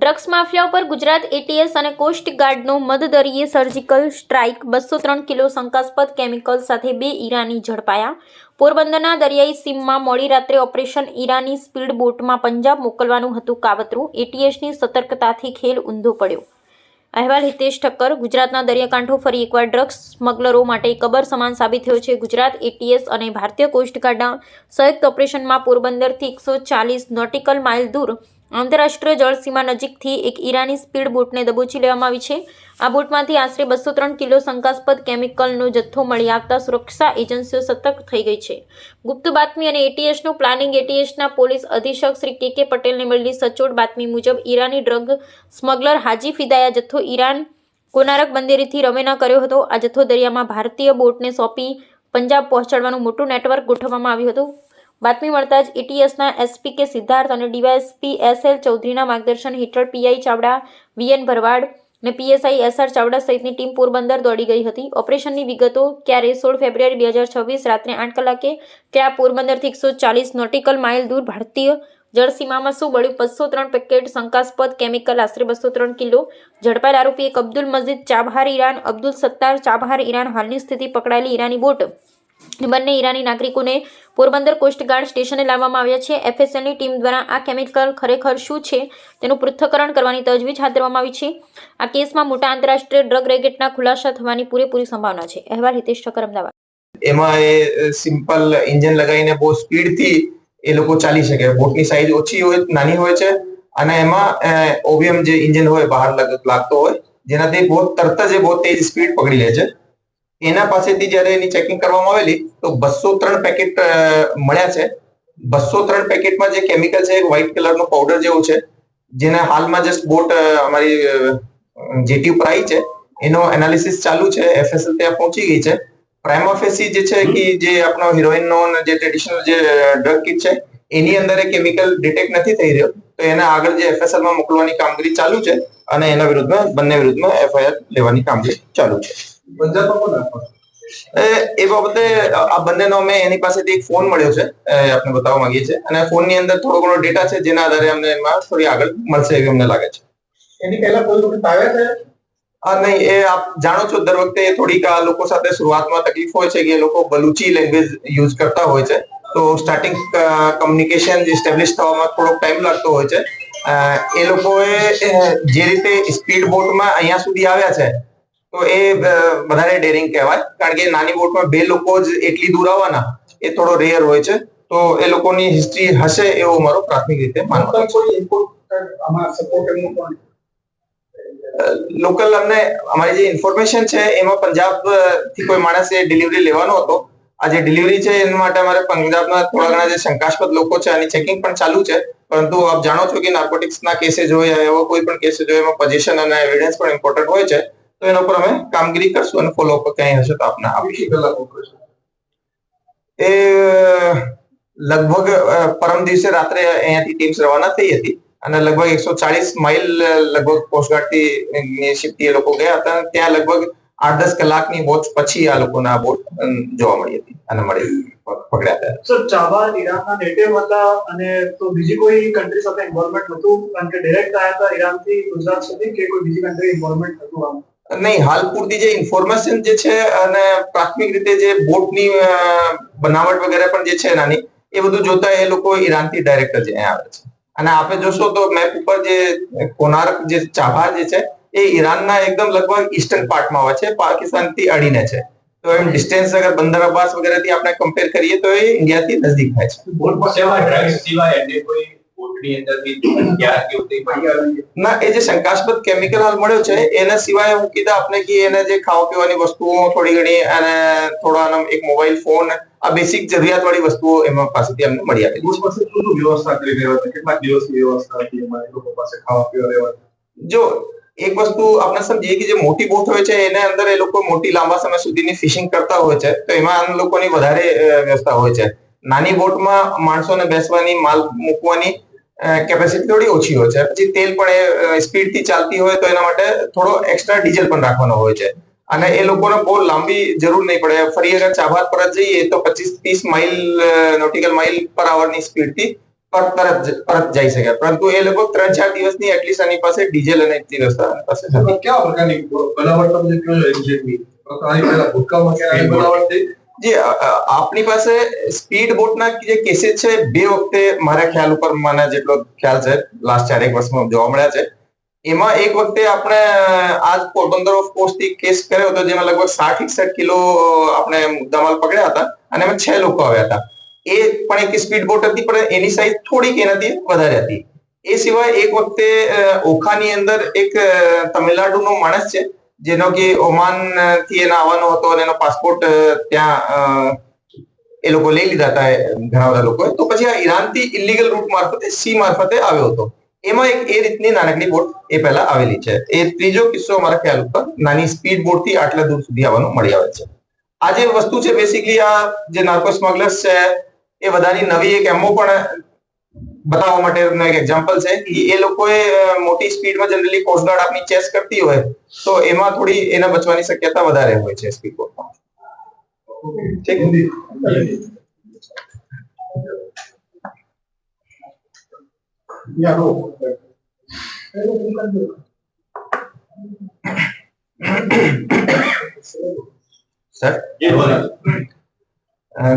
Drugs mafia ઉપર Gujarat ATS અને cost ગાર્ડનો મધદરિયે surgical strike 203 kilo શંકાસ્પદ કેમિકલ સાથે 2 ઈરાની ઝડપાયા। પોરબંદરના દરિયાઈ સીમમાં મોડી રાત્રે ઓપરેશન ઈરાની સ્પીડ બોટમાં પંજાબ મોકલવાનું હતું કાવતરું। એટીએસની સતર્કતાથી ખેલ ઊંધો પડ્યો। અહેવાલ હિતેશ ઠક્કર। ગુજરાતના દરિયાકાંઠો ફરી એકવાર ડ્રગ્સ સ્મગલરો માટે કબર સમાન સાબિત થયો છે। ગુજરાત એટીએસ અને ભારતીય કોસ્ટગાર્ડના સંયુક્ત ઓપરેશનમાં પોરબંદરથી 140 નોટિકલ માઇલ દૂર આંતરરાષ્ટ્રીય જળસીમા નજીકથી એક ઈરાની સ્પીડ બોટને દબોચી લેવામાં આવી છે। આ બોટમાંથી આશરે 203 કિલો શંકાસ્પદ કેમિકલનો જથ્થો મળી આવતા સુરક્ષા એજન્સીઓ સતર્ક થઈ ગઈ છે। ગુપ્ત બાતમી અને એટીએસનું પ્લાનિંગ। એટીએસના પોલીસ અધિક્ષક શ્રી કે પટેલને મળેલી સચોટ બાતમી મુજબ ઈરાની ડ્રગ સ્મગલર હાજી ફિદાએ જથ્થો ઈરાન કોનારક બંદરેથી રવાના કર્યો હતો। આ જથ્થો દરિયામાં ભારતીય બોટને સોંપી પંજાબ પહોંચાડવાનું મોટું નેટવર્ક ગોઠવવામાં આવ્યું હતું। બાતમી મળતા જ એટીએસના એસપી કે સિદ્ધાર્થ અને ડીવાયએસપી એસએલ ચૌધરીના માર્ગદર્શન હેઠળ પીઆઈ ચાવડા, વીએન ભરવાડ અને પીએસઆઈ એસઆર ચાવડા સહિતની ટીમ પોરબંદર દોડી ગઈ હતી। ઓપરેશનની વિગતો ક્યારે 16 ફેબ્રુઆરી 2026 રાત્રે 8 કલાકે ક્યાં પોરબંદરથી 140 નોટિકલ માઇલ દૂર ભારતીય જળસીમામાં શું બળ્યું? 203 પેકેટ શંકાસ્પદ કેમિકલ, આશરે 203 કિલો। ઝડપાયેલ આરોપી એક Abdul Majid Chabahar Iran, Abdul Sattar Chabahar Iran. હાલની સ્થિતિ પકડાયેલી ઈરાની બોટ બંને ઈરાની નાગરિકોને પોરબંદર કોસ્ટગાર્ડ સ્ટેશને લાવવામાં આવ્યા છે। એફએસએલની ટીમ દ્વારા આ કેમિકલ ખરેખર શું છે તેનું પૃથ્થકરણ કરવાની તજવીજ હાથ ધરવામાં આવી છે। આ કેસમાં મોટા આંતરરાષ્ટ્રીય ડ્રગ રેકેટના ખુલાસા થવાની પૂરેપૂરી સંભાવના છે। અહેવાલ હિતેશ ઠક્કર, અમદાવાદ। એમાં એ સિમ્પલ એન્જિન લગાવીને બહુ સ્પીડથી એ લોકો ચાલી શકે। બોટની સાઈઝ ઓછી હોય, નાની હોય છે અને એમાં ઓબીએમ જે એન્જિન હોય બહાર લાગતો હોય, જેનાથી બહુ તરત જ બહુ તેજ સ્પીડ પકડી લે છે। એના પાસેથી જ્યારે એની ચેકિંગ કરવામાં આવેલી તો 203 પેકેટ મળ્યા છે। 203 પેકેટમાં જે કેમિકલ છે એક વ્હાઇટ કલરનો પાવડર જેવું છે, જેને હાલમાં જસ્ટ બોટ અમારી જેટી ઉપર આવી છે, એનો એનાલિસિસ ચાલુ છે। એફએસએલ ત્યાં પહોંચી ગઈ છે। પ્રાઇમા ફેસી જે છે કે જે આપણો હિરોઈનનો જે ટ્રેડિશનલ જે ડ્રગ કિટ છે એની અંદર એ કેમિકલ ડિટેક્ટ નથી થઈ રહ્યો, તો એને આગળ જે એફએસએલમાં મોકલવાની કામગીરી ચાલુ છે અને એના વિરુદ્ધમાં બંને વિરુદ્ધમાં એફઆઈઆર લેવાની કામગીરી ચાલુ છે। એ બાબતે આ બંનેનો અમે એની પાસેથી એક ફોન મળ્યો છે, આપણે બતાવવા માંગીએ છીએ અને ફોનની અંદર થોડો ઘણો ડેટા છે જેના આધારે અમને એમાં થોડી આગળ મળશે એવી અમને લાગે છે। એની પહેલા કોઈ વખત આવ્યા છે? નહીં, એ આપ જાણો છો દર વખતે થોડીક આ લોકો સાથે શરૂઆતમાં તકલીફ હોય છે કે એ લોકો બલુચી લેંગ્વેજ યુઝ કરતા હોય છે, તો સ્ટાર્ટિંગ કમ્યુનિકેશન એસ્ટેબ્લિશ થવામાં થોડો ટાઈમ લાગતો હોય છે। એ લોકોએ જે રીતે સ્પીડ બોટમાં અહીંયા સુધી આવ્યા છે તો એ વધારે ડેરિંગ કહેવાય, કારણ કે નાની બોટમાં 2 લોકો જ એટલી દૂર આવવાના એ થોડો રેર હોય છે, તો એ લોકોની હિસ્ટ્રી હશે એવો મારો પ્રાથમિક રીતે માનવાનો છે। લોકલ અમને અમારી જે ઇન્ફોર્મેશન છે એમાં પંજાબ થી કોઈ માણસે ડિલિવરી લેવાનો હતો। આ જે ડિલિવરી છે એના માટે અમારે પંજાબના થોડા ઘણા જે શંકાસ્પદ લોકો છે આની ચેકિંગ પણ ચાલુ છે, પરંતુ આપ જાણો છો કે નાર્કોટિક્સના કેसेस હોય, એવા કોઈ પણ કેसेस હોય એમાં પોઝિશન અને એવિડન્સ પણ ઇમ્પોર્ટન્ટ હોય છે, તો એના ઉપર અમે કામગીરી કરશું અને ફોલોઅપ ક્યાંય હશે તો આપને આપીશું। એ લગભગ પરમ દિવસે રાત્રે અહીંયાથી ટીમ્સ રવાના થઈ હતી અને લગભગ 140 માઇલ લગભગ કોસ્ટગાર્ડથી શિપથી એ લોકો ગયા હતા। ત્યાં લગભગ 8-10 કલાકની વોચ પછી આ લોકોને આ બોટ જોવા મળી હતી અને પકડ્યા હતા। સર, ચાબહાર ઈરાનના નેટિવ હતા અને તો બીજી કોઈ કન્ટ્રી સાથે ઇન્વોલ્વમેન્ટ નહોતું, કારણ કે ડાયરેક્ટ આવ્યા હતા ઈરાનથી ગુજરાત સુધી, કે કોઈ બીજી કન્ટ્રી ઇન્વોલ્વમેન્ટ હતું આમ? નહીં, હાલ પૂરતી જે ઇન્ફોર્મેશન જે છે અને પ્રાથમિક રીતે જે બોટની બનાવટ વગેરે પણ જે છે નાની, એ બધું જોતા એ લોકો ઈરાનથી ડાયરેક્ટ જ અહીંયા આવે છે। અને આપણે જોશો તો મેપ ઉપર જે કોનાર્ક જે ચાબહાર જે છે એ ઈરાનના એકદમ લગભગ ઈસ્ટર્ન પાર્ટમાં આવે છે, પાકિસ્તાનથી અડીને છે, તો એમ ડિસ્ટન્સ અગર બંદર અબ્બાસ વગેરેથી આપણે કમ્પેર કરીએ તો એ ઇન્ડિયાથી નજદીક થાય છે। બોટ પર સેવા ડ્રગ્સ સિવાય અને કોઈ બોટની અંદરથી હથિયાર કે એવું કંઈ મળી આવ્યું? ના, એ જે શંકાસ્પદ કેમિકલ હાલ મળ્યો છે એના સિવાય હું કીધા આપને કે એને જે ખાવા પીવાની વસ્તુઓ થોડી ઘણી અને થોડા એક મોબાઈલ ફોન, આ બેસિક જરૂરિયાતવાળી વસ્તુઓ એમાં પાસેથી અમને મળી આવી છે। બોટ પાસે શું વ્યવસ્થા કરી રહ્યા હતા? કેટલા દિવસની વ્યવસ્થા હતી એમાં લોકો પાસે ખાવા પીવા રહેવાની? જો એક વસ્તુ આપણે સમજીએ કે જે મોટી બોટ હોય છે એને અંદર એ લોકો મોટી લાંબા સમય સુધીની ફિશિંગ કરતા હોય છે, તો એમાં આમ લોકોની વધારે વ્યવસ્થા હોય છે। નાની બોટમાં માણસોને બેસવાની, માલ મૂકવાની કેપેસિટી થોડી ઓછી હોય છે, પછી તેલ પણ એ સ્પીડથી ચાલતી હોય તો એના માટે થોડો એક્સ્ટ્રા ડીઝલ પણ રાખવાનો હોય છે અને એ લોકોને બહુ લાંબી જરૂર નહીં પડે। ફરી અગર ચાબહાર પર જ જઈએ તો 25-30 માઇલ નોટિકલ માઇલ પર આવરની સ્પીડથી પરત જઈ શકે, પરંતુ એ લોકો 3-4 દિવસની એટલીસ્ટ આની પાસે ડીઝલ અને એટલી વ્યવસ્થા આની પાસે હતી. કેવા પ્રકારની બનાવટ તમે કહો છો એક્ઝેક્ટલી આની પહેલા ભૂતકાળમાં ક્યારે બનાવટ થઈ? જે આપણી પાસે સ્પીડ બોટના જે કેસીસ છે 2 વખતે મારા ખ્યાલ ઉપર મને જેટલો ખ્યાલ છે લાસ્ટ 4-1 વર્ષમાં જોવા મળ્યા છે. એમાં એક વખતે આપણે આજ પોરબંદર ઓફ કોસ્ટ થી કેસ કર્યો હતો, જેમાં લગભગ 60-61 કિલો આપણે મુદ્દામાલ પકડ્યા હતા અને એમાં 6 લોકો આવ્યા હતા. એ પણ એક સ્પીડ બોટ હતી, પણ એની સાઈઝ થોડીક એનાથી વધારે હતી. એ સિવાય એક વખતે ઓખાની અંદર એક તમિલનાડુનો માણસ છે, જેનો કે ઓમાન થી એને આવવાનો હતો અને એનો પાસપોર્ટ ત્યાં એ લોકો લઈ લીધા હતા ઘણા બધા લોકોએ. તો પછી આ ઈરાનથી ઇલીગલ રૂટ મારફતે સી મારફતે આવ્યો હતો. એમાં એક એ રીતની નાનકડી બોટ એ પહેલા આવેલી છે. એ ત્રીજો કિસ્સો મારા ખ્યાલ ઉપર નાની સ્પીડ બોટ થી આટલા દૂર સુધી આવવાનું મળી આવે છે. આ જે વસ્તુ છે બેસિકલી આ જે નાર્કો સ્મગલર્સ છે એ બધાની નવી એક એમઓ પણ બતાવવા માટેનો એક એક્ઝામ્પલ છે કે એ લોકોએ મોટી સ્પીડમાં જનરલી કોસ્ટગાર્ડ આપની ચેસ કરતી હોય તો એમાં થોડી એના બચવાની શક્યતા વધારે હોય છે સ્પીડ બોટમાં. ઠીક. सर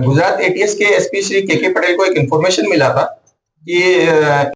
गुजरात एटीएस के एसपी श्री के पटेल को एक इन्फॉर्मेशन मिला था कि